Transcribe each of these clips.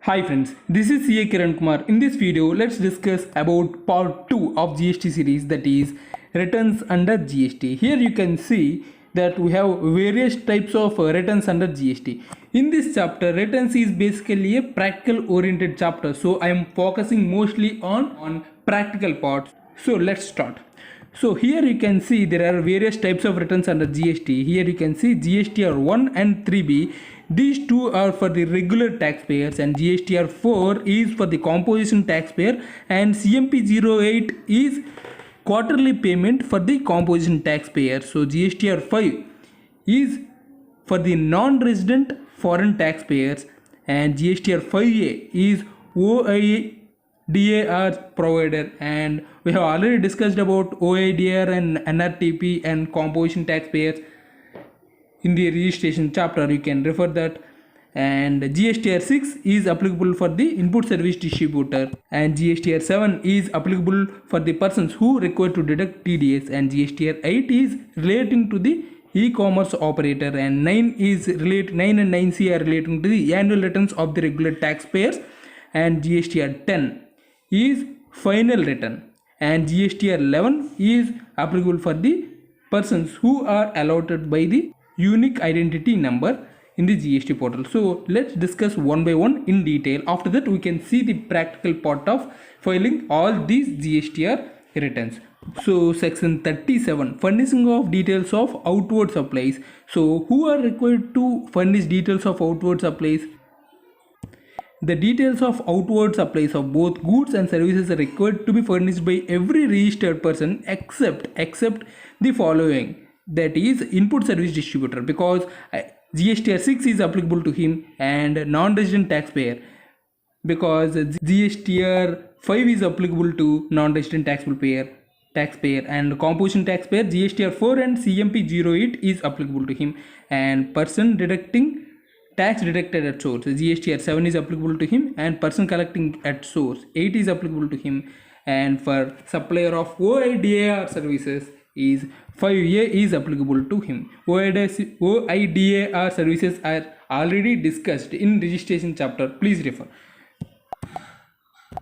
Hi friends, this is CA Kiran Kumar. In this video, let's discuss about part 2 of GST series, that is returns under GST. Here you can see that we have various types of returns under GST. In this chapter, returns is basically a practical oriented chapter. So I am focusing mostly on practical parts. So let's start. So here you can see there are various types of returns under GST. Here you can see GSTR1 and 3B. These two are for the regular taxpayers and GSTR4 is for the composition taxpayer and CMP08 is quarterly payment for the composition taxpayer. So GSTR5 is for the non-resident foreign taxpayers and GSTR5A is OIDAR provider, and we have already discussed about OIDAR and NRTP and composition taxpayers in the registration chapter. You can refer that. And GSTR6 is applicable for the input service distributor and GSTR7 is applicable for the persons who require to deduct TDS, and GSTR8 is relating to the e-commerce operator, and 9 and 9C are relating to the annual returns of the regular taxpayers, and GSTR10 is final return, and GSTR11 is applicable for the persons who are allotted by the unique identity number in the GST portal. So let's discuss one by one in detail. After that we can see the practical part of filing all these GSTR returns. So section 37, furnishing of details of outward supplies. So who are required to furnish details of outward supplies? The details of outward supplies of both goods and services are required to be furnished by every registered person except the following, that is input service distributor, because GSTR6 is applicable to him, and non-resident taxpayer because GSTR5 is applicable to non-resident taxpayer, and composition taxpayer GSTR4 and CMP08 is applicable to him, and person deducting tax deducted at source GSTR7 is applicable to him, and person collecting at source 8 is applicable to him, and for supplier of OIDAR services is 5A is applicable to him. OIDAR services are already discussed in registration chapter, please refer.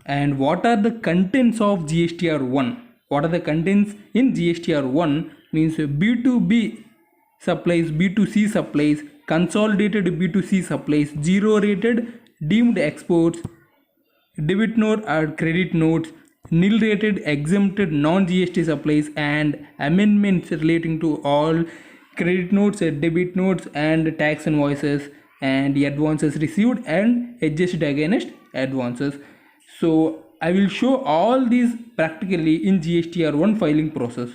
And what are the contents of GSTR1? What are the contents in GSTR1? Means B2B supplies, B2C supplies, consolidated B2C supplies, zero rated deemed exports, debit note or credit notes, nil rated exempted non-GST supplies, and amendments relating to all credit notes, debit notes and tax invoices, and advances received and adjusted against advances. So I will show all these practically in GSTR1 filing process.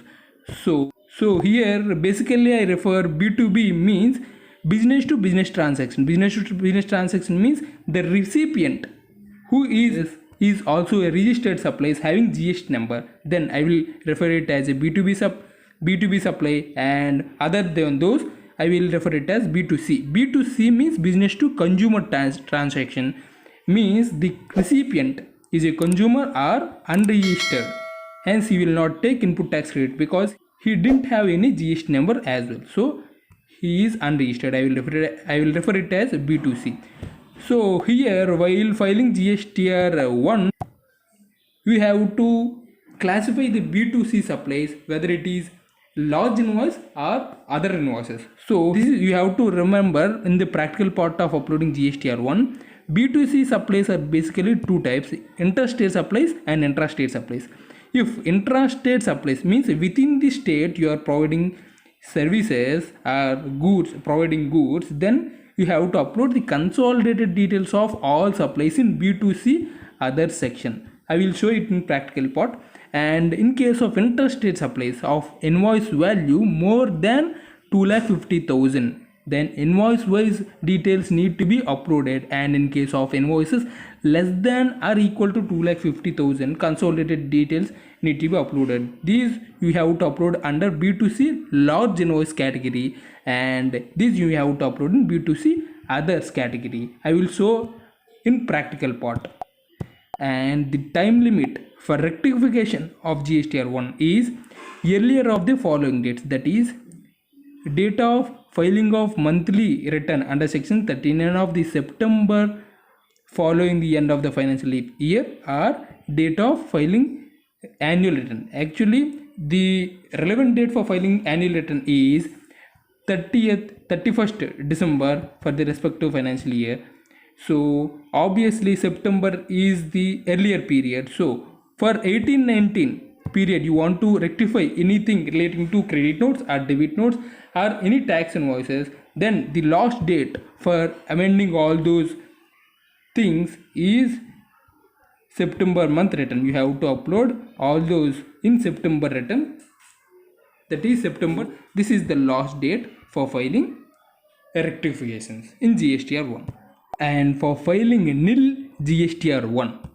So here basically I refer B2B means business to business transaction. Business to business transaction means the recipient who is also a registered supplies having GST number, then I will refer it as a B2B supply, and other than those I will refer it as B2C. B2C means business to consumer transaction, means the recipient is a consumer or unregistered, hence he will not take input tax credit because he didn't have any GST number as well, so he is unregistered. I will refer it as B2C. So here while filing GSTR1 we have to classify the B2C supplies whether it is large invoice or other invoices. So this is, you have to remember in the practical part of uploading GSTR1, B2C supplies are basically two types, interstate supplies and intrastate supplies. If intrastate supplies means within the state you are providing services or providing goods, then you have to upload the consolidated details of all supplies in B2C other section. I will show it in practical part. And in case of interstate supplies of invoice value more than 2,50,000, then invoice wise details need to be uploaded, and in case of invoices less than or equal to 2,50,000, consolidated details need to be uploaded. These you have to upload under B2C large invoice category, and these you have to upload in B2C others category. I will show in practical part. And the time limit for rectification of GSTR1 is earlier of the following dates, that is date of filing of monthly return under section 39 of the September following the end of the financial year or date of filing annual return. Actually, the relevant date for filing annual return is 31st December for the respective financial year. So obviously September is the earlier period. So for 18-19 period, you want to rectify anything relating to credit notes or debit notes or any tax invoices, then the last date for amending all those things is September month return. You have to upload all those in September return, that is September. This is the last date for filing rectifications in GSTR1. And for filing Nil GSTR1,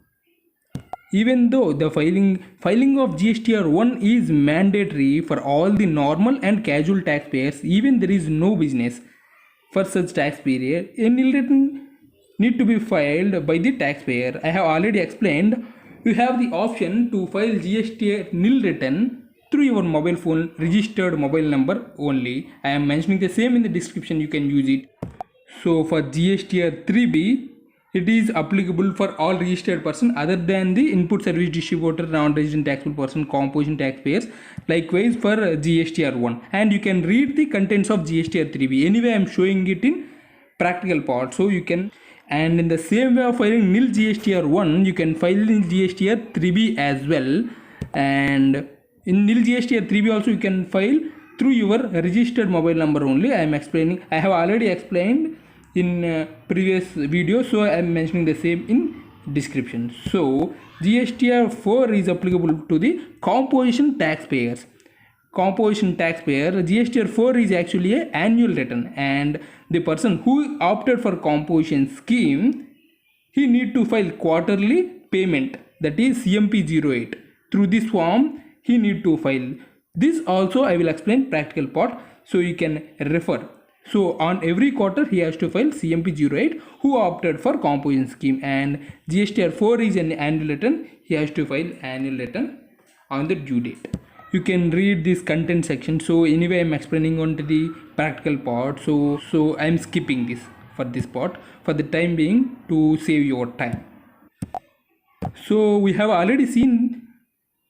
even though the filing of GSTR1 is mandatory for all the normal and casual taxpayers, even there is no business for such tax period, a nil return need to be filed by the taxpayer. I have already explained. You have the option to file GST nil return through your mobile phone registered mobile number only. I am mentioning the same in the description, you can use it. So for GSTR3B, it is applicable for all registered person other than the input service distributor, non-resident taxable person, composition taxpayers. Likewise for GSTR1, and you can read the contents of GSTR3B. Anyway, I am showing it in practical part, so you can. And in the same way of filing Nil GSTR1, you can file in GSTR3B as well. And in Nil GSTR3B also you can file through your registered mobile number only. I am explaining. I have already explained in previous video, so I am mentioning the same in description. So GSTR4 is applicable to the composition taxpayers. Composition taxpayer, GSTR4 is actually an annual return, and the person who opted for composition scheme, he need to file quarterly payment, that is CMP08. Through this form he need to file. This also I will explain practical part, so you can refer. So on every quarter he has to file CMP08 who opted for composition scheme, and GSTR4 is an annual return, he has to file annual return on the due date. You can read this content section. So anyway, I am explaining on to the practical part, so I am skipping this for this part for the time being to save your time. So we have already seen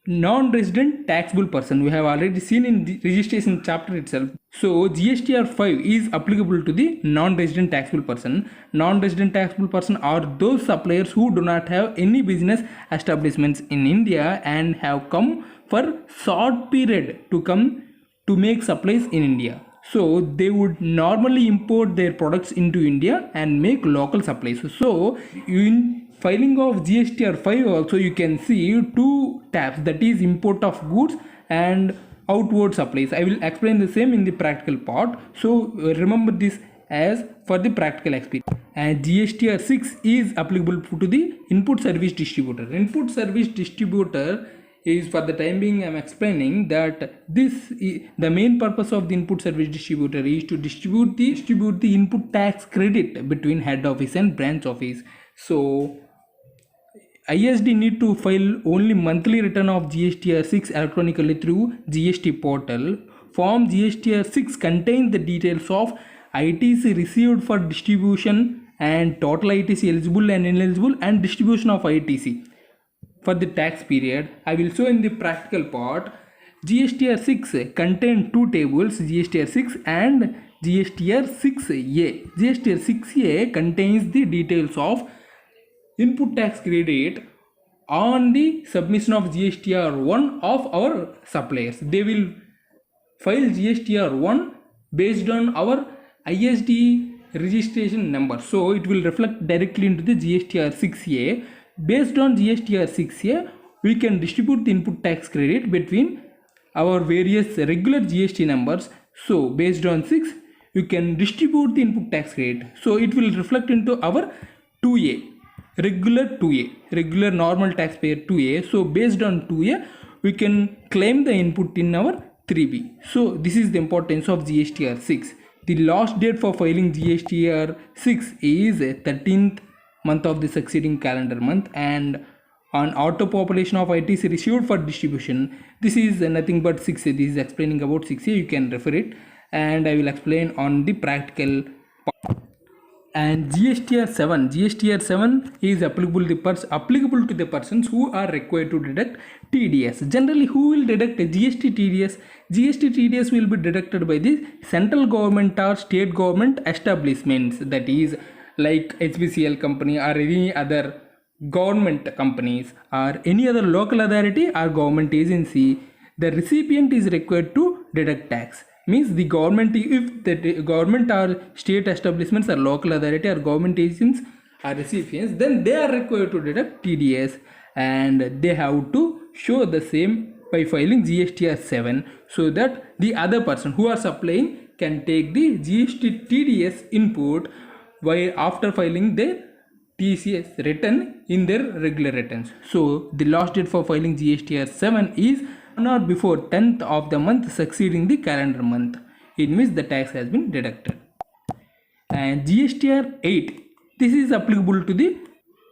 non-resident taxable person. We have already seen in the registration chapter itself. So GSTR5 is applicable to the non-resident taxable person. Non-resident taxable person are those suppliers who do not have any business establishments in India and have come for short period to make supplies in India. So they would normally import their products into India and make local supplies. So in filing of GSTR5 also you can see two tabs, that is import of goods and outward supplies. I will explain the same in the practical part, so remember this as for the practical experience. And GSTR6 is applicable to the input service distributor. Input service distributor is, for the time being I am explaining that this is, the main purpose of the input service distributor is to distribute the input tax credit between head office and branch office. So ISD need to file only monthly return of GSTR6 electronically through GST portal. Form GSTR6 contains the details of ITC received for distribution and total ITC eligible and ineligible and distribution of ITC for the tax period. I will show in the practical part. GSTR6 contain two tables, GSTR6 and GSTR6A. GSTR6A contains the details of input tax credit on the submission of GSTR1 of our suppliers. They will file GSTR1 based on our ISD registration number, so it will reflect directly into the GSTR6A. Based on GSTR6A, we can distribute the input tax credit between our various regular GST numbers. So based on 6, you can distribute the input tax credit, so it will reflect into our 2A. Regular normal taxpayer 2A. So based on 2A, we can claim the input in our 3B. So this is the importance of GSTR6. The last date for filing GSTR6 is 13th month of the succeeding calendar month, and on auto population of ITC received for distribution, this is nothing but 6A. This is explaining about 6A. You can refer it, and I will explain on the practical part. And GSTR 7, GSTR 7 is applicable to the persons who are required to deduct TDS. Generally, who will deduct GST TDS? GST TDS will be deducted by the central government or state government establishments, that is like HBCL company or any other government companies or any other local authority or government agency. The recipient is required to deduct tax. Means the government, if the government or state establishments or local authority or government agents are recipients, then they are required to deduct TDS, and they have to show the same by filing GSTR 7, so that the other person who are supplying can take the GST TDS input while after filing their TCS return in their regular returns. So the last date for filing GSTR 7 is on or before 10th of the month succeeding the calendar month in which the tax has been deducted. And GSTR 8, this is applicable to the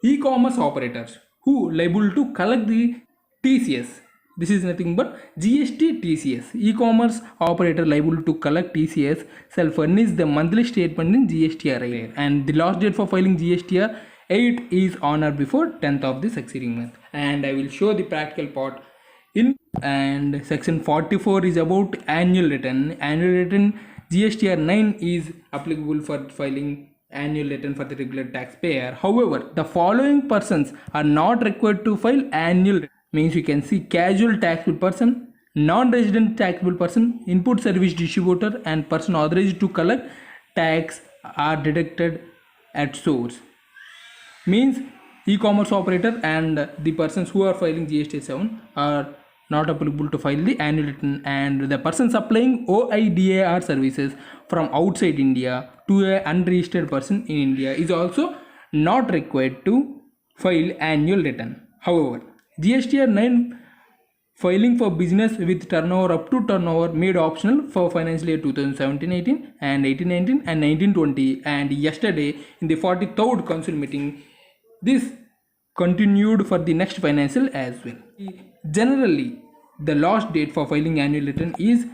e-commerce operators who liable to collect the TCS. This is nothing but GST TCS. E-commerce operator liable to collect TCS shall furnish the monthly statement in GSTR 8, and the last date for filing GSTR 8 is on or before 10th of the succeeding month. And I will show the practical part in. And section 44 is about annual return. Annual return GSTR 9 is applicable for filing annual return for the regular taxpayer. However, the following persons are not required to file annual return. Means you can see casual taxable person, non-resident taxable person, input service distributor, and person authorized to collect tax are deducted at source. Means e-commerce operator and the persons who are filing GST 7 are not applicable to file the annual return, and the person supplying OIDAR services from outside India to an unregistered person in India is also not required to file annual return. However, GSTR 9 filing for business with turnover up to turnover made optional for financial year 2017-18 and 18-19 and 19-20, and yesterday in the 43rd council meeting this continued for the next financial as well. Generally, the last date for filing annual return is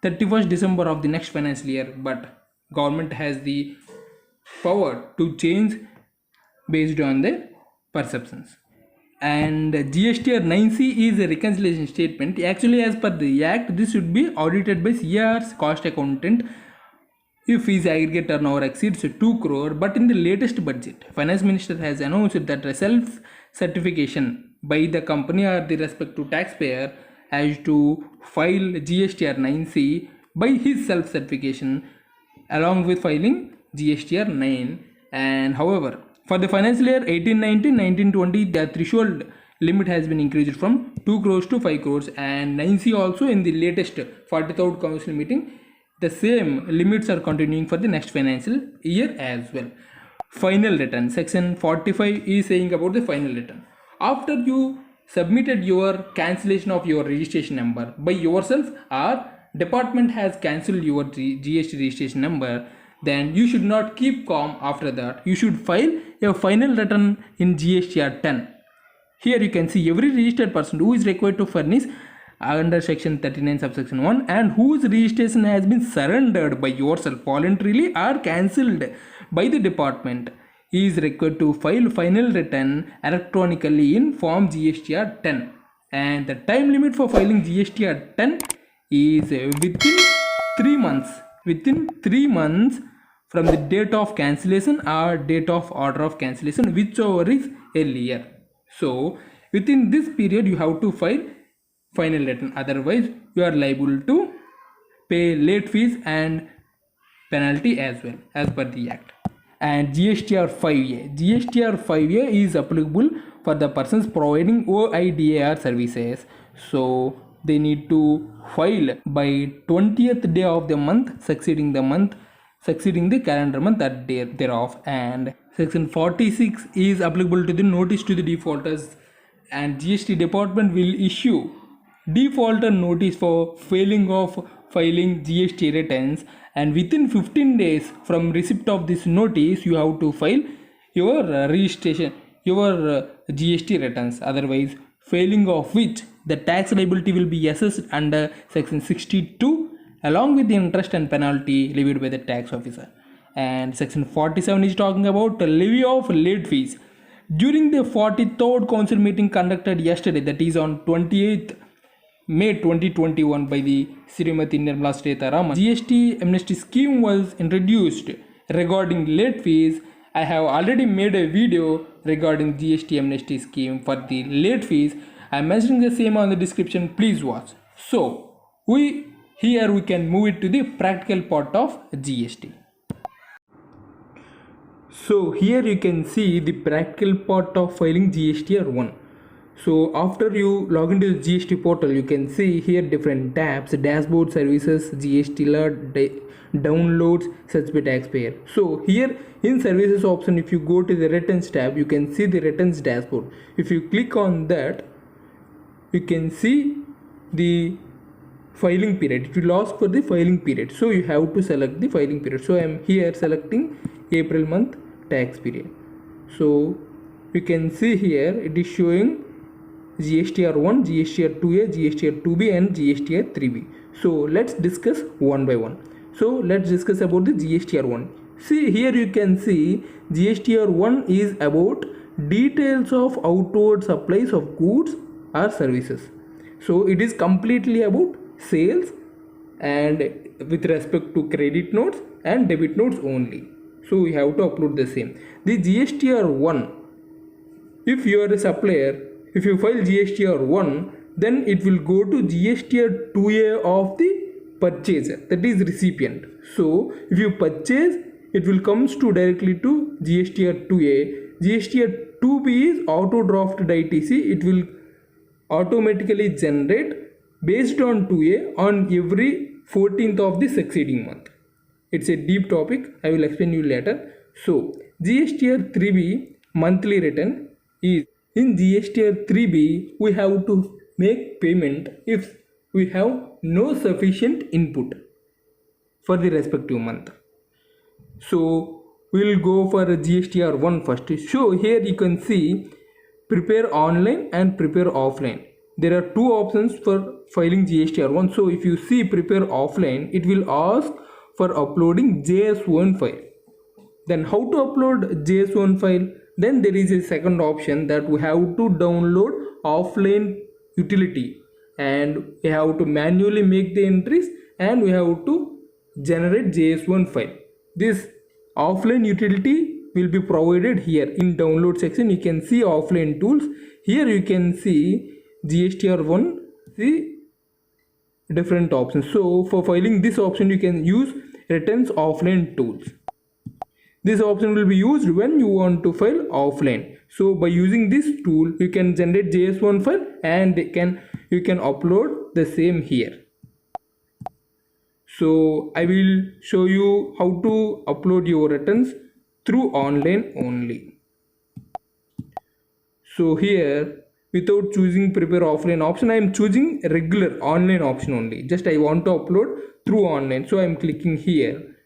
31st December of the next financial year, but government has the power to change based on their perceptions. And GSTR 9C is a reconciliation statement. Actually, as per the Act, this should be audited by CR's cost accountant if his aggregate turnover exceeds 2 crore. But in the latest budget, Finance Minister has announced that a self-certification by the company or the respective taxpayer has to file GSTR 9C by his self-certification along with filing GSTR 9. And however, for the financial year 18-19, 19-20, the threshold limit has been increased from 2 crores to 5 crores, and 9C also in the latest 43rd council meeting, the same limits are continuing for the next financial year as well. Final return. Section 45 is saying about the final return. After you submitted your cancellation of your registration number by yourself or department has cancelled your GST registration number, then you should not keep calm. After that, you should file a final return in GSTR 10. Here you can see every registered person who is required to furnish under section 39 subsection 1 and whose registration has been surrendered by yourself voluntarily or cancelled by the department is required to file final return electronically in form GSTR 10. And the time limit for filing GSTR 10 is within 3 months. Within 3 months from the date of cancellation or date of order of cancellation, whichever is earlier. So within this period you have to file final return, otherwise you are liable to pay late fees and penalty as well as per the Act. And GSTR 5A. GSTR 5A is applicable for the persons providing OIDAR services. So they need to file by 20th day of the month succeeding the calendar month that day thereof. And section 46 is applicable to the notice to the defaulters, and GST department will issue defaulter notice for failing of filing GST returns, and within 15 days from receipt of this notice you have to file your registration, your GST returns, otherwise failing of which the tax liability will be assessed under section 62 along with the interest and penalty levied by the tax officer. And section 47 is talking about levy of late fees. During the 43rd council meeting conducted yesterday, that is on 28th May 2021 by the Srimati Nirmala Sitharaman, GST Amnesty Scheme was introduced regarding late fees. I have already made a video regarding GST Amnesty Scheme for the late fees. I am mentioning the same on the description. Please watch. So here we can move it to the practical part of GST. So here you can see the practical part of filing GSTR 1. So after you log into the GST portal, you can see here different tabs: dashboard, services, GST alert, downloads, search by taxpayer. So here in services option, if you go to the returns tab, you can see the returns dashboard. If you click on that, you can see the filing period. It will ask for the filing period, so you have to select the filing period. So I am here selecting April month tax period. So you can see here it is showing GSTR 1, GSTR 2A, GSTR 2B and GSTR 3B. So let's discuss one by one. So let's discuss about the GSTR 1. See here you can see GSTR 1 is about details of outward supplies of goods or services. So it is completely about sales and with respect to credit notes and debit notes only. So we have to upload the same. The GSTR 1, if you are a supplier, if you file GSTR 1, then it will go to GSTR 2A of the purchaser, that is recipient. So if you purchase, it will comes to directly to GSTR 2A. GSTR 2B is auto drafted ITC. It will automatically generate based on 2A on every 14th of the succeeding month. It's a deep topic. I will explain you later. So GSTR 3B monthly return is, in GSTR 3B we have to make payment if we have no sufficient input for the respective month. So we will go for GSTR 1 first. So here you can see prepare online and prepare offline. There are two options for filing GSTR 1. So if you see prepare offline, it will ask for uploading JS1 file. Then how to upload JS1 file? Then there is a second option that we have to download offline utility and we have to manually make the entries and we have to generate JS1 file. This offline utility will be provided here in download section. You can see offline tools. Here you can see GSTR 1, see different options. So for filing this option you can use returns offline tools. This option will be used when you want to file offline. So by using this tool you can generate JS1 file and you can upload the same here. So I will show you how to upload your returns through online only. So here, without choosing prepare offline option, I am choosing regular online option only. Just I want to upload through online, so I am clicking here.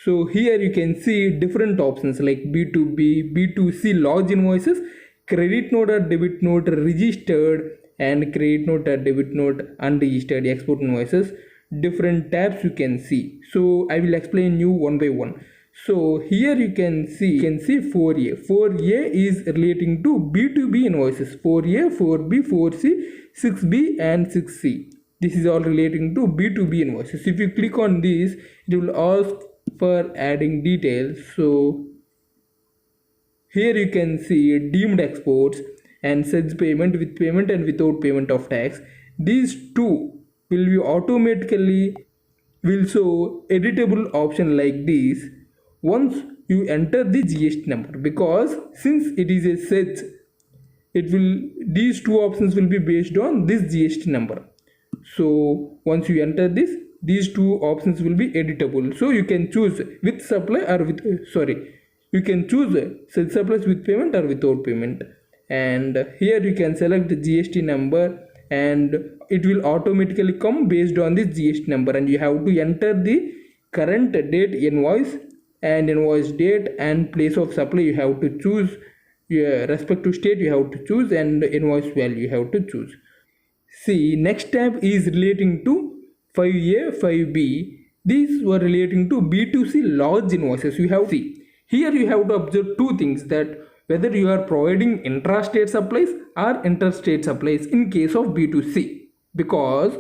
So here you can see different options like B2B, B2C large invoices, credit note or debit note registered, and credit note or debit note unregistered, export invoices. Different tabs you can see. So I will explain you one by one. So here you can see 4A. 4A is relating to B2B invoices. 4A, 4B, 4C, 6B and 6C. This is all relating to B2B invoices. If you click on this, it will ask for adding details. So here you can see deemed exports and such payment with payment and without payment of tax. These two will be automatically will show editable option like this once you enter the GST number, because since it is a search, these two options will be based on this GST number. So once you enter this, these two options will be editable. So you can choose with supply or with you can choose such supplies with payment or without payment. And here you can select the GST number and it will automatically come based on this GST number, and you have to enter the current date invoice and invoice date and place of supply. You have to choose your respective state, you have to choose, and invoice value you have to choose. See, next tab is relating to 5A, 5B. These were relating to B2C large invoices. You have see here you have to observe two things, that whether you are providing intrastate supplies or interstate supplies in case of B2C. Because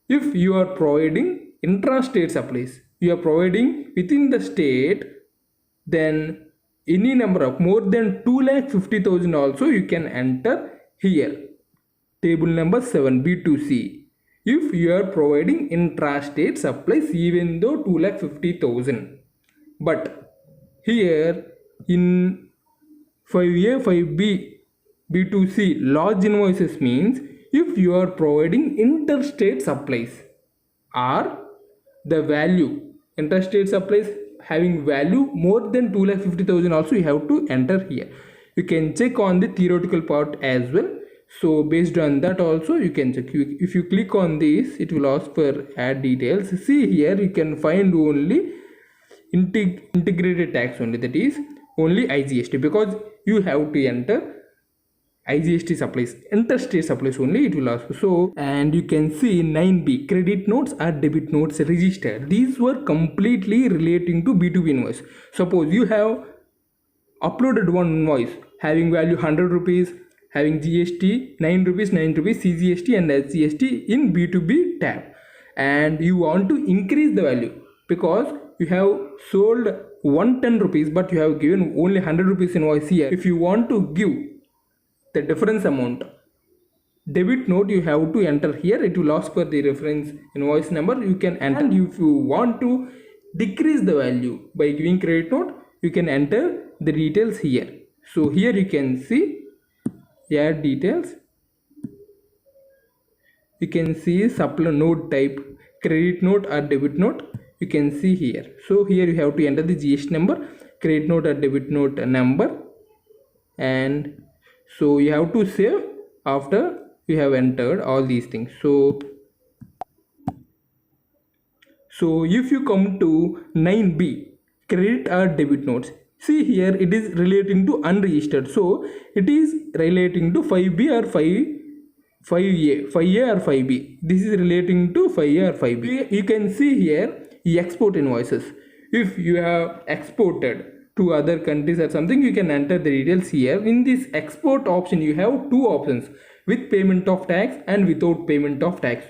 if you are providing intrastate supplies, you are providing within the state, then any number of more than 2,50,000 also you can enter here. Table number 7, B2C. If you are providing intrastate supplies even though 2,50,000. But here in 5A, 5B, B2C large invoices means if you are providing interstate supplies or the value, interstate supplies having value more than 2,50,000 also you have to enter here. You can check on the theoretical part as well. So based on that also you can check. If you click on this, it will ask for add details. See here you can find only integrated tax only, that is only IGST, because you have to enter IGST supplies, interstate supplies only it will ask. So, and you can see 9B, credit notes or debit notes registered. These were completely relating to B2B invoice. Suppose you have uploaded one invoice having value 100 rupees, having GST 9 rupees, CGST and SGST in B2B tab, and you want to increase the value because you have sold 110 rupees but you have given only 100 rupees invoice here. If you want to give the difference amount, debit note you have to enter here. It will ask for the reference invoice number. You can enter. And if you want to decrease the value by giving credit note, you can enter the details here. So here you can see add details. You can see supply note type, credit note or debit note. You can see here. So here you have to enter the GST number, credit note or debit note number, and so you have to save after you have entered all these things. So if you come to 9B, credit or debit notes, see here it is relating to unregistered. So it is relating to 5B or 5A or 5B. This is relating to 5A or 5B. You can see here export invoices. If you have exported to other countries or something, you can enter the details here. In this export option you have two options, with payment of tax and without payment of tax.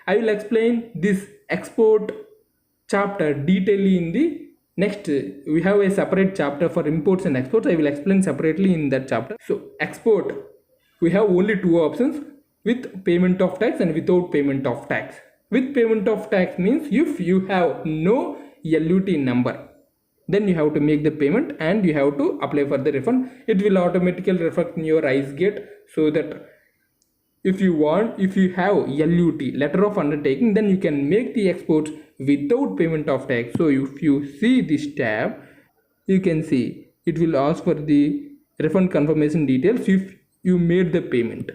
I will explain this export chapter detailedly in the next. We have a separate chapter for imports and exports. I will explain separately in that chapter. So export, we have only two options, with payment of tax and without payment of tax. With payment of tax means if you have no LUT number, then you have to make the payment and you have to apply for the refund. It will automatically reflect in your IceGate, so that if you have LUT, letter of undertaking, then you can make the exports without payment of tax. So if you see this tab, you can see it will ask for the refund confirmation details if you made the payment.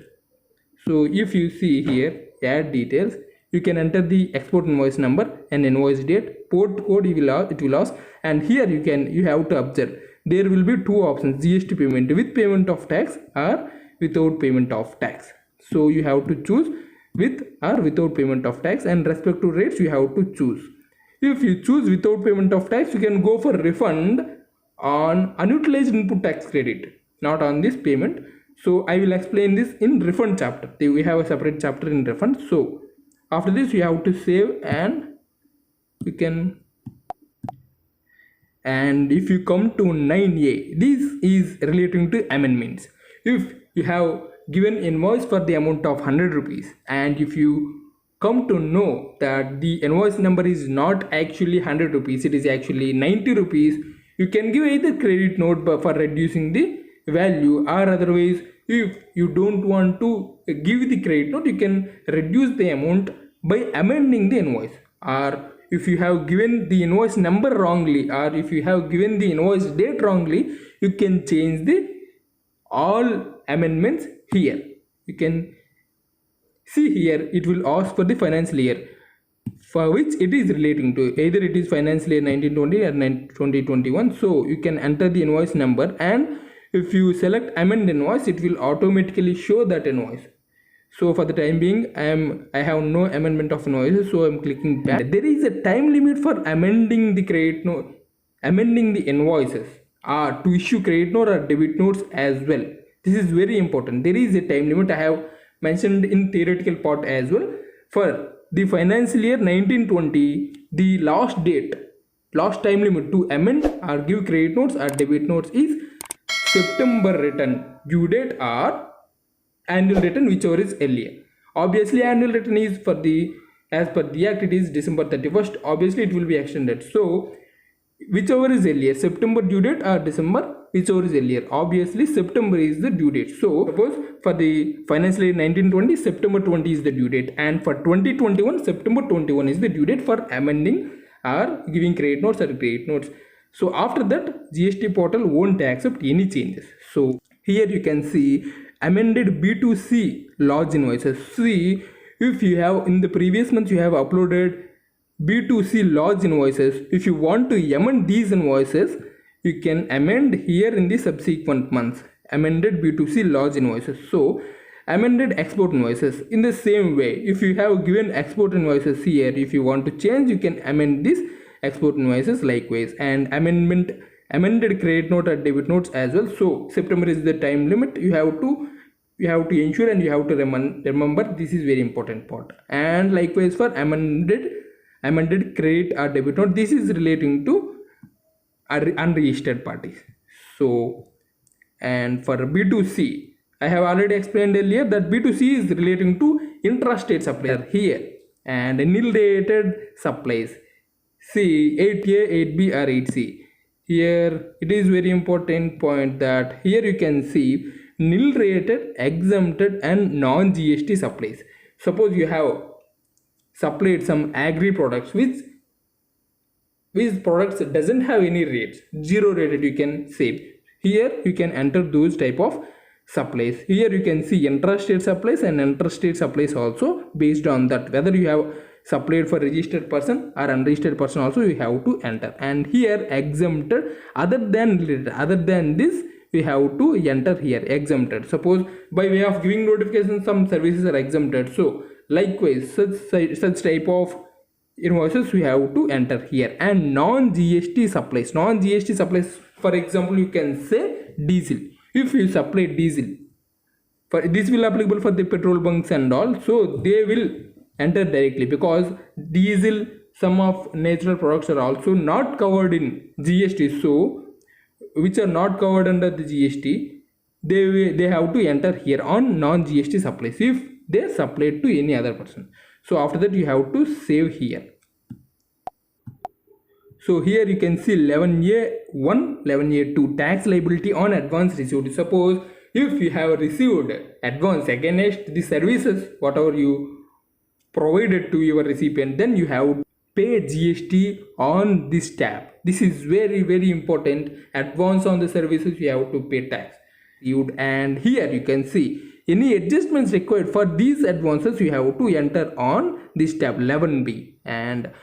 So if you see here add details, you can enter the export invoice number and invoice date, port code it will ask, and here you have to observe there will be two options, GST payment with payment of tax or without payment of tax. So you have to choose with or without payment of tax, and respective rates you have to choose. If you choose without payment of tax, you can go for refund on unutilized input tax credit, not on this payment. So I will explain this in refund chapter. We have a separate chapter in refund. So after this you have to save, and you can, and if you come to 9A, this is relating to amendments. If you have given invoice for the amount of 100 rupees and if you come to know that the invoice number is not actually 100 rupees, it is actually 90 rupees, you can give either credit note for reducing the value, or otherwise if you don't want to give the credit note, you can reduce the amount by amending the invoice. Or if you have given the invoice number wrongly, or if you have given the invoice date wrongly, you can change the all amendments here. You can see here it will ask for the financial year for which it is relating to, either it is financial year 1920 or 2021. So you can enter the invoice number, and if you select amend invoice, it will automatically show that invoice. So for the time being, I have no amendment of invoices, so I'm clicking back. There is a time limit for amending the credit note, amending the invoices, to issue credit note or debit notes as well. This is very important. There is a time limit. I have mentioned in theoretical part as well. For the financial year 1920, the last time limit to amend or give credit notes or debit notes is September return due date or annual return, whichever is earlier. Obviously annual return is for the, as per the act, it is December 31st. Obviously it will be extended, so whichever is earlier, September due date or December, whichever is earlier. Obviously September is the due date. So suppose for the financial year 1920, September 20 is the due date, and for 2021, September 21 is the due date for amending or giving credit notes or credit notes. So after that, GST portal won't accept any changes. So here you can see amended B2C large invoices. See, if you have in the previous month you have uploaded B2C large invoices, if you want to amend these invoices, you can amend here in the subsequent months. Amended B2C large invoices. So amended export invoices, in the same way, if you have given export invoices here, if you want to change, you can amend these export invoices likewise. And amended credit note or debit notes as well. So September is the time limit. You have to ensure and you have to remember, this is very important part. And likewise for amended credit or debit note, this is relating to unregistered parties. So, and for B2C, I have already explained earlier that B2C is relating to intrastate supplier here, and nil rated supplies. See 8A, 8B or 8C. Here it is very important point that here you can see nil rated, exempted and non-GST supplies. Suppose you have supplied some agri products which products doesn't have any rates, zero rated, you can say. Here you can enter those type of supplies. Here you can see intrastate supplies and interstate supplies also. Based on that, whether you have supplied for registered person or unregistered person also, you have to enter. And here exempted, other than this, we have to enter here exempted. Suppose by way of giving notification some services are exempted, so likewise such type of invoices we have to enter here. And non-GST supplies, for example, you can say diesel. If you supply diesel, for this will applicable for the petrol bunks and all, so they will enter directly, because diesel, some of natural products are also not covered in GST, so which are not covered under the GST, they have to enter here on non-GST supplies if they supplied to any other person. So after that you have to save here. So here you can see 11A1, 11A2 tax liability on advance received. Suppose if you have received advance against the services whatever you provided to your recipient, then you have to pay GST on this tab. This is very important. Advance on the services, you have to pay tax. And here you can see any adjustments required for these advances, you have to enter on this tab 11B. And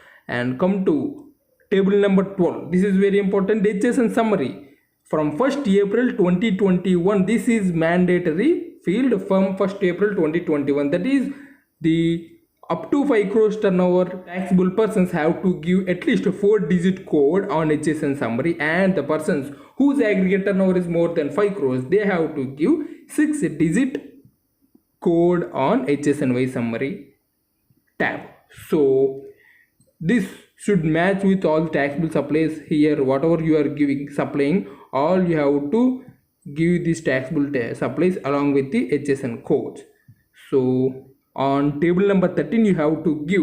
come to table number 12. This is very important. HSN summary. From 1st April 2021, this is mandatory field from 1st April 2021. That is, the up to 5 crores turnover taxable persons have to give at least a 4-digit code on HSN summary, and the persons whose aggregate turnover is more than 5 crores, they have to give 6-digit code on HSNY summary tab. So this should match with all taxable supplies. Here whatever you are supplying, all you have to give these taxable supplies along with the HSN codes. So on table number 13 you have to give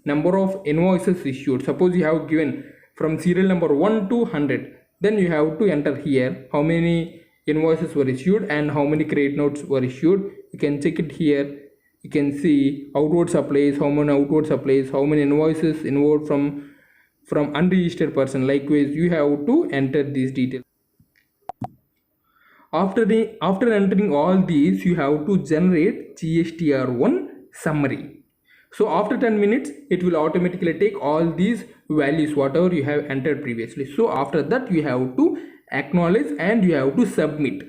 number of invoices issued. Suppose you have given from serial number 1 to 100, then you have to enter here how many invoices were issued and how many credit notes were issued. You can check it here. You can see outward supplies, how many outward supplies, how many invoices inward from unregistered person. Likewise you have to enter these details. After entering all these, you have to generate GSTR1 summary. So after 10 minutes it will automatically take all these values whatever you have entered previously. So after that you have to acknowledge and you have to submit.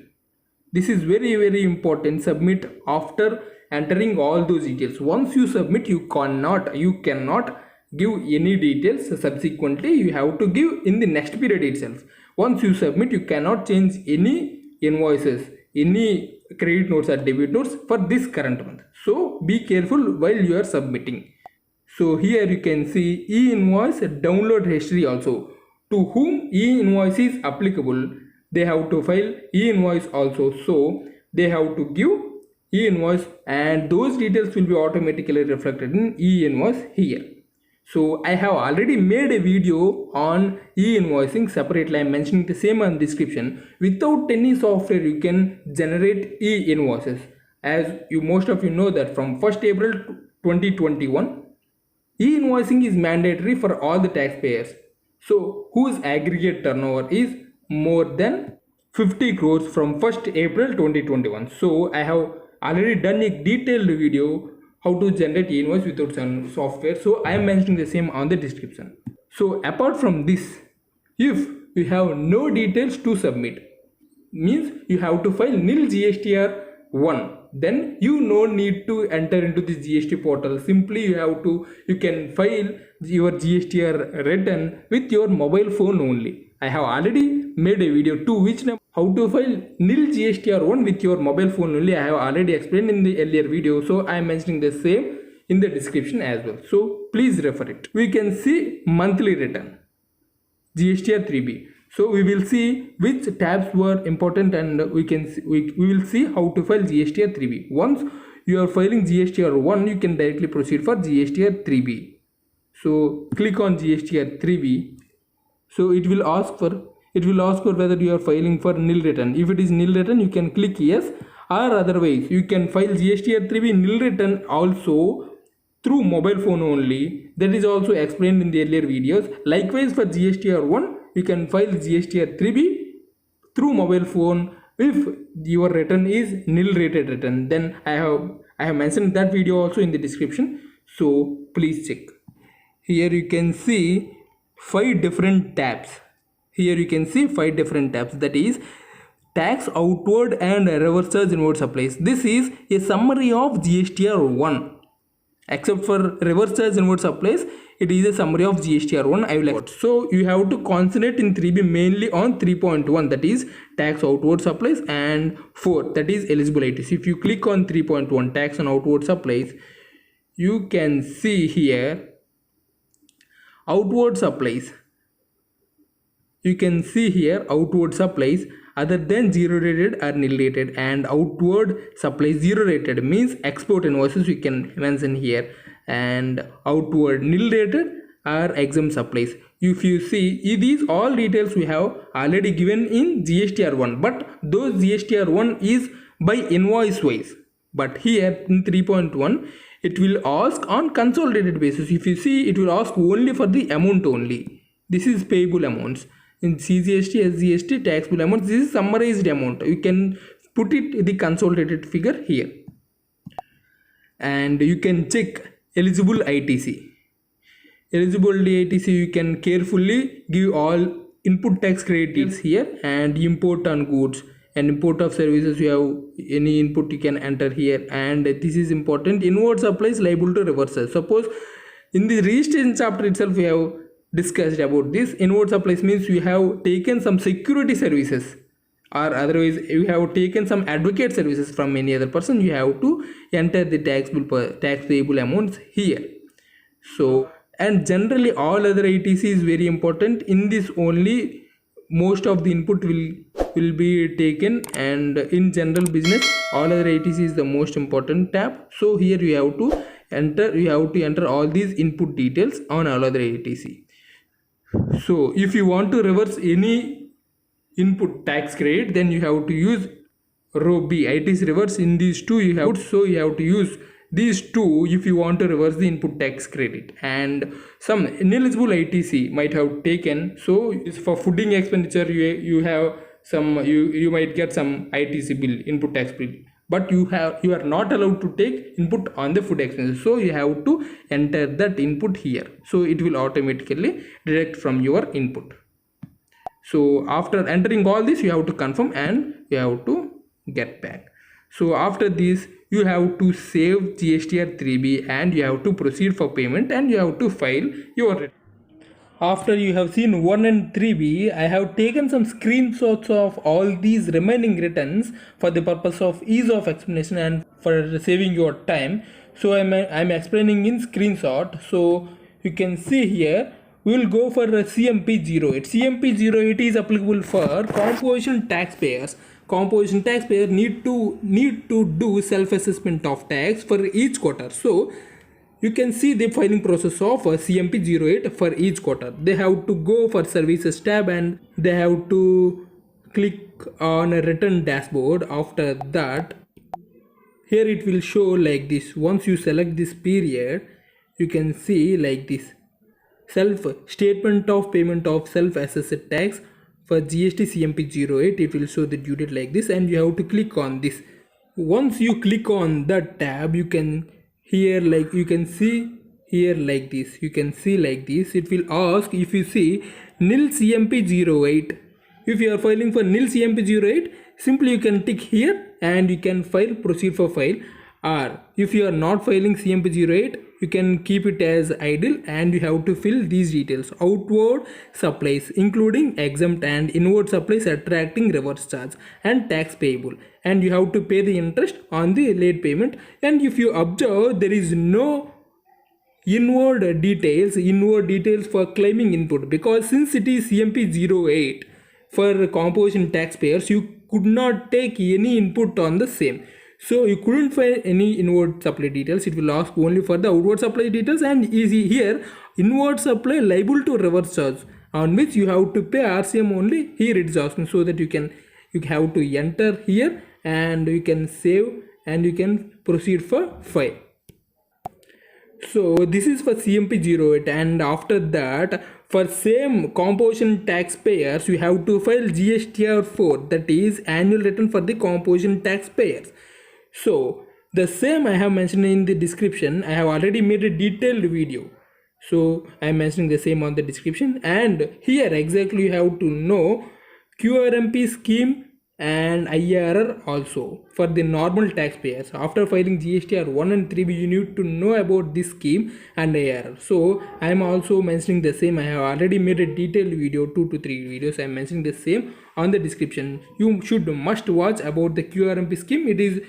This is very important. Submit after entering all those details. Once you submit, you cannot give any details subsequently. You have to give in the next period itself. Once you submit, you cannot change any invoices, any credit notes or debit notes for this current month. So be careful while you are submitting. So here you can see E Invoice download history also. To whom E Invoice is applicable, they have to file E Invoice also. So they have to give E Invoice, and those details will be automatically reflected in E Invoice here. So I have already made a video on e-invoicing separately. I am mentioning the same on description. Without any software, you can generate e-invoices. As most of you know that from 1st April 2021, e-invoicing is mandatory for all the taxpayers. So whose aggregate turnover is more than 50 crores from 1st April 2021. So I have already done a detailed video how to generate e-invoice without some software. So I am mentioning the same on the description. So apart from this, if you have no details to submit, means you have to file Nil GSTR1, then you no need to enter into the GST portal. Simply you can file your GSTR return with your mobile phone only. I have already made a video to which how to file Nil GSTR1 with your mobile phone only. I have already explained in the earlier video, so I am mentioning the same in the description as well. So please refer it. We can see monthly return GSTR3B. So we will see which tabs were important, and we will see how to file GSTR3B. Once you are filing GSTR1, you can directly proceed for GSTR3B. So click on GSTR3B. So it will ask for whether you are filing for nil return. If it is nil return, you can click yes, or otherwise you can file GSTR3B nil return also through mobile phone only. That is also explained in the earlier videos. Likewise for GSTR1, you can file GSTR3B through mobile phone if your return is nil rated return. Then I have mentioned that video also in the description, so please check. Here you can see 5 different tabs. Here you can see 5 different tabs, that is tax outward and reverse charge inward supplies. This is a summary of GSTR1. Except for reverse charge inward supplies, it is a summary of GSTR1. I will explain. So you have to concentrate in 3B mainly on 3.1, that is tax outward supplies, and 4, that is eligible ITC. If you click on 3.1 tax on outward supplies, you can see here outward supplies. You can see here outward supplies other than 0 rated or nil rated, and outward supplies 0 rated means export invoices you can mention here, and outward nil rated are exempt supplies. If you see, these all details we have already given in GSTR1, but those GSTR1 is by invoice wise, but here in 3.1 it will ask on consolidated basis. If you see, it will ask only for the amount only. This is payable amounts. In CGST, SGST, taxable amounts, this is summarized amount. You can put it the consolidated figure here. And you can check eligible ITC. Eligibility ITC, you can carefully give all input tax credit details here, and import on goods and import of services, you have any input you can enter here. And this is important, inward supplies liable to reverses. Suppose in the registration chapter itself we have discussed about this. Inward supplies means you have taken some security services, or otherwise you have taken some advocate services from any other person. You have to enter the tax payable amounts here. So, and generally all other ITC is very important. In this only most of the input will be taken, and in general business all other ITC is the most important tab. So here you have to enter all these input details on all other ITC. So if you want to reverse any input tax credit, then you have to use row B, ITC reverse. In these two you have to use these two if you want to reverse the input tax credit. And some ineligible ITC might have taken, so for fooding expenditure you have some, you might get some ITC bill, input tax bill, but you are not allowed to take input on the food expenses, so you have to enter that input here. So it will automatically deduct from your input. So after entering all this, you have to confirm and you have to get back. So after this, you have to save GSTR3B and you have to proceed for payment and you have to file your return. After you have seen 1 and 3B, I have taken some screenshots of all these remaining returns for the purpose of ease of explanation and for saving your time. So I'm explaining in screenshot. So you can see here, we will go for CMP08. CMP08 is applicable for composition taxpayers. Composition taxpayers need to do self-assessment of tax for each quarter. So you can see the filing process of CMP08 for each quarter. They have to go for services tab and they have to click on a return dashboard. After that, here it will show like this. Once you select this period, you can see like this. Self statement of payment of self-assessed tax for GST CMP08. It will show the due date like this and you have to click on this. Once you click on that tab, you can here like you can see here like this. You can see like this. It will ask if you see Nil CMP08. If you are filing for Nil CMP08, simply you can tick here and you can file, proceed for file. Or if you are not filing CMP08, you can keep it as idle and you have to fill these details. Outward supplies including exempt and inward supplies attracting reverse charge and tax payable, and you have to pay the interest on the late payment. And if you observe, there is no inward details for claiming input, because since it is CMP08 for composition taxpayers, you could not take any input on the same. So you couldn't find any inward supply details. It will ask only for the outward supply details, and easy here inward supply liable to reverse charge, on which you have to pay RCM only. Here it is asking, so that you have to enter here and you can save and you can proceed for file. So this is for CMP08, and after that, for same composition taxpayers, you have to file GSTR4, that is annual return for the composition taxpayers. So the same I have mentioned in the description. I have already made a detailed video, so I am mentioning the same on the description. And here exactly you have to know QRMP scheme and IRR also for the normal taxpayers. After filing GSTR 1 and 3B, you need to know about this scheme and IRR. So I am also mentioning the same. I have already made a detailed video, 2 to 3 videos. I am mentioning the same on the description. You should must watch about the QRMP scheme. It is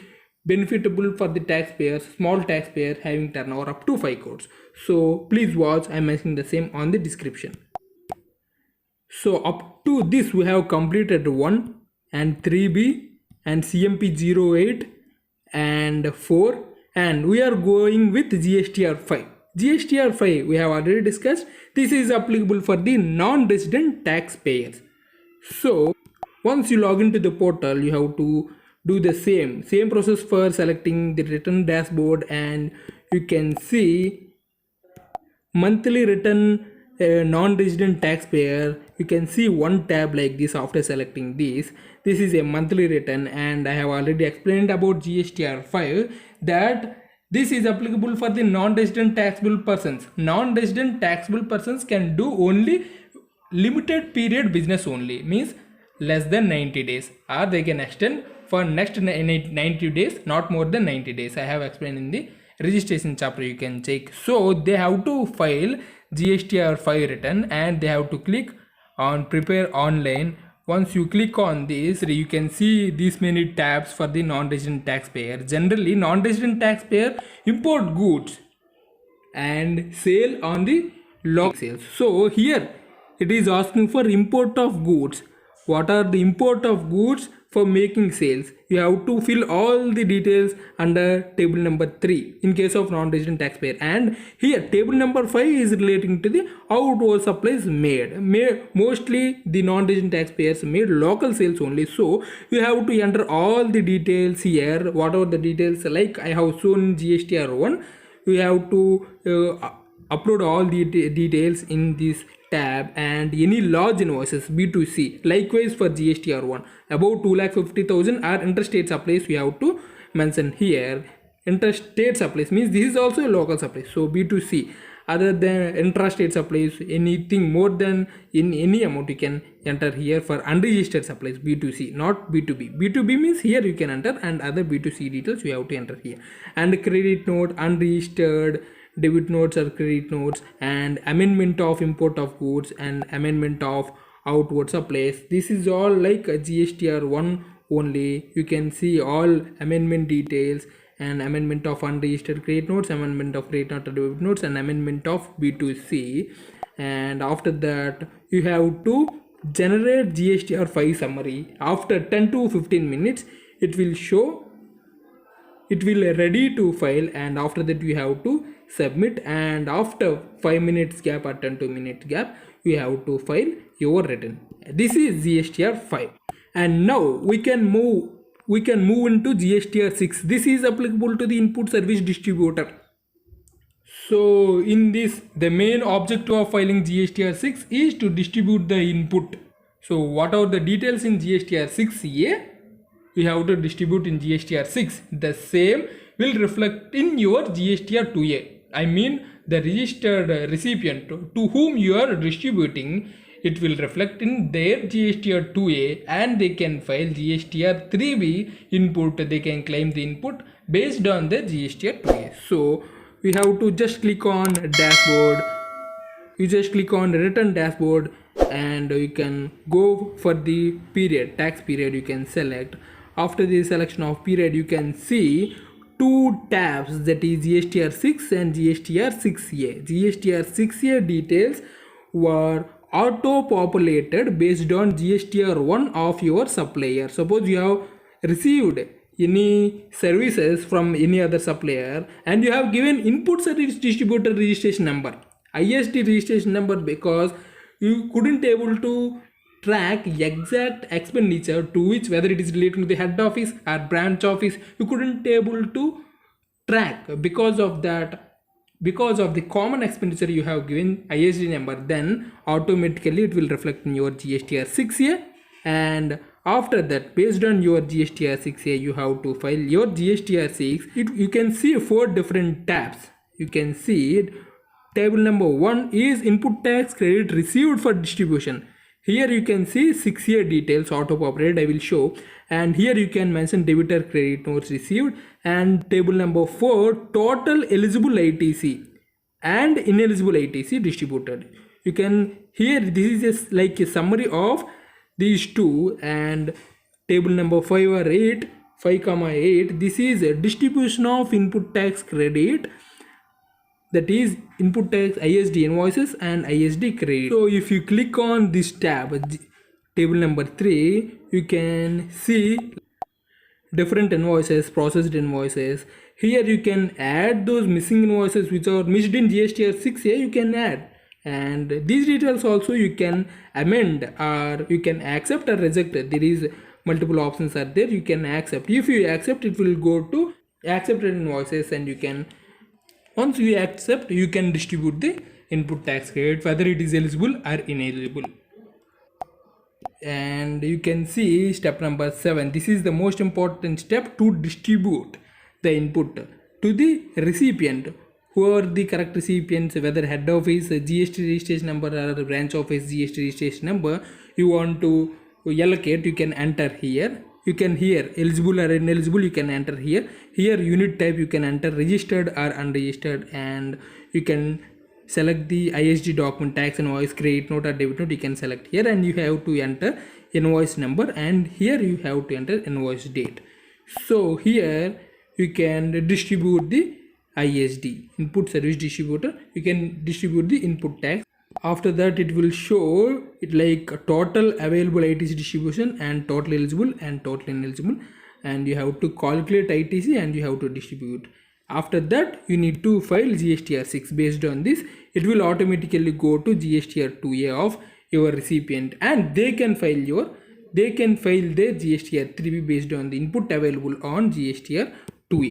benefitable for the taxpayers, small taxpayers having turnover up to 5 crores. So please watch. I am mentioning the same on the description. So up to this we have completed 1 and 3B and CMP08 and 4, and we are going with GSTR5. GSTR5 we have already discussed. This is applicable for the non-resident taxpayers. So once you log into the portal, you have to do the same process for selecting the return dashboard, and you can see monthly return non-resident taxpayer. You can see one tab like this. After selecting this is a monthly return, and I have already explained about GSTR5 that this is applicable for the non-resident taxable persons. Non-resident taxable persons can do only limited period business only, means less than 90 days, or they can extend for next 90 days, not more than 90 days. I have explained in the registration chapter, you can check. So they have to file GSTR5 return and they have to click on prepare online. Once you click on this, you can see these many tabs for the non-resident taxpayer. Generally non-resident taxpayer import goods and sale on the local sales. So here it is asking for import of goods. What are the import of goods for making sales? You have to fill all the details under table number 3 in case of non-resident taxpayer, and here table number 5 is relating to the outward supplies made. Mostly the non-resident taxpayers made local sales only, so you have to enter all the details here. Whatever the details, like I have shown in GSTR1, you have to upload all the details in this tab, and any large invoices B2C. Likewise for GSTR1 about 2,50,000 are interstate supplies, we have to mention here. Interstate supplies means this is also a local supply, so B2C. other than intrastate supplies, anything more than in any amount you can enter here for unregistered supplies, B2C, not B2B. B2B means here you can enter, and other B2C details you have to enter here. And credit note, unregistered debit notes or credit notes, and amendment of import of goods and amendment of outward supplies. This is all like a GSTR1 only. You can see all amendment details, and amendment of unregistered credit notes, amendment of credit note or debit notes, and amendment of B2C. And after that you have to generate GSTR5 summary. After 10 to 15 minutes it will show, it will ready to file, and after that you have to submit, and after 5 minutes gap or 10 to minute gap you have to file your return. This is GSTR5. And now we can move into GSTR6. This is applicable to the input service distributor. So in this, the main objective of filing GSTR6 is to distribute the input. So what are the details in GSTR6A? We have to distribute in GSTR6. The same will reflect in your GSTR2A. I mean the registered recipient to whom you are distributing, it will reflect in their GSTR2A, and they can file GSTR3B input. They can claim the input based on the GSTR2A. So we have to just click on dashboard. You just click on return dashboard, and you can go for the period, tax period you can select. After the selection of period you can see two tabs, that is GSTR6 and GSTR6A. GSTR6A details were auto populated based on GSTR1 of your supplier. Suppose you have received any services from any other supplier and you have given input service distributor registration number, ISD registration number, because you couldn't able to track exact expenditure to which, whether it is related to the head office or branch office, you couldn't able to track because of that, because of the common expenditure you have given ISD number. Then automatically it will reflect in your GSTR6A, and after that based on your GSTR6A you have to file your GSTR6. You can see 4 different tabs. You can see table number 1 is input tax credit received for distribution. Here you can see 6A details auto populated, I will show, and here you can mention debitor credit notes received. And table number 4, total eligible ITC and ineligible ITC distributed. You can, here this is just like a summary of these two. And table number 5 or 8, 5,8, this is a distribution of input tax credit, that is input tax ISD invoices and ISD credit. So if you click on this tab, table number 3, you can see different invoices, processed invoices. Here you can add those missing invoices which are missed in GSTR6A, you can add, and these details also you can amend, or you can accept or reject. There is multiple options are there. You can accept. If you accept, it will go to accepted invoices, and you can, once you accept, you can distribute the input tax credit whether it is eligible or ineligible. And you can see step number 7. This is the most important step to distribute the input to the recipient. Who are the correct recipients, whether head office GST registration number or branch office GST registration number you want to allocate, you can enter here. You can here eligible or ineligible, you can enter here. Here unit type you can enter registered or unregistered, and you can select the ISD document, tax invoice, credit note or debit note, you can select here, and you have to enter invoice number, and here you have to enter invoice date. So here you can distribute the ISD, input service distributor, you can distribute the input tax. After that it will show it like total available ITC distribution and total eligible and total ineligible, and you have to calculate ITC and you have to distribute. After that you need to file GSTR6. Based on this, it will automatically go to GSTR2A of your recipient, and they can file their GSTR3B based on the input available on GSTR2A.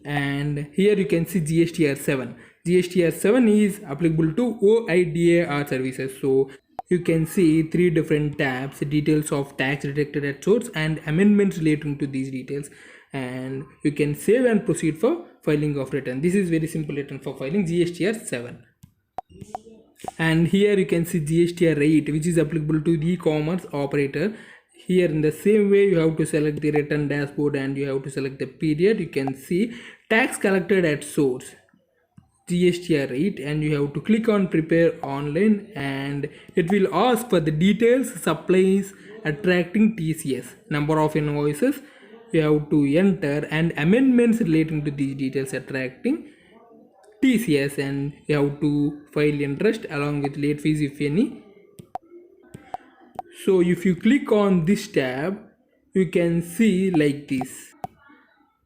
And here you can see GSTR7. GSTR7 is applicable to OIDAR services. So you can see 3 different tabs: details of tax deducted at source and amendments relating to these details. and you can save and proceed for filing of return. This is very simple return for filing GSTR 7. And here you can see GSTR 8, which is applicable to the e-commerce operator. Here in the same way you have to select the return dashboard and you have to select the period. You can see tax collected at source GSTR 8, and you have to click on prepare online, and it will ask for the details, supplies, attracting TCS, number of invoices you have to enter, and amendments relating to these details attracting TCS, and you have to file interest along with late fees if any. So if you click on this tab, you can see like this.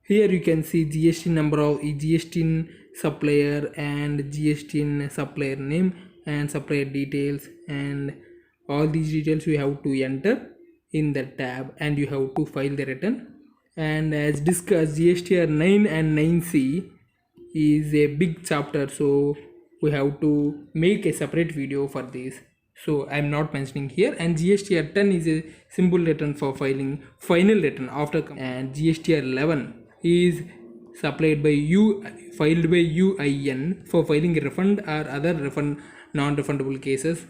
Here you can see GST number of GST supplier and GST supplier name and supplier details, and all these details you have to enter in the tab, and you have to file the return. And as discussed, GSTR 9 and 9C is a big chapter, so we have to make a separate video for this, so I am not mentioning here. And GSTR 10 is a simple return for filing final return after, and GSTR 11 is supplied by filed by UIN for filing a refund or other refund non-refundable cases.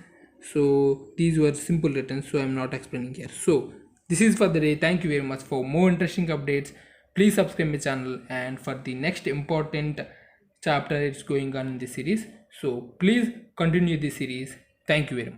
So these were simple returns, so I am not explaining here. So this is for the day. Thank you very much. For more interesting updates, please subscribe my channel, and for the next important chapter it's going on in this series, so please continue this series. Thank you very much.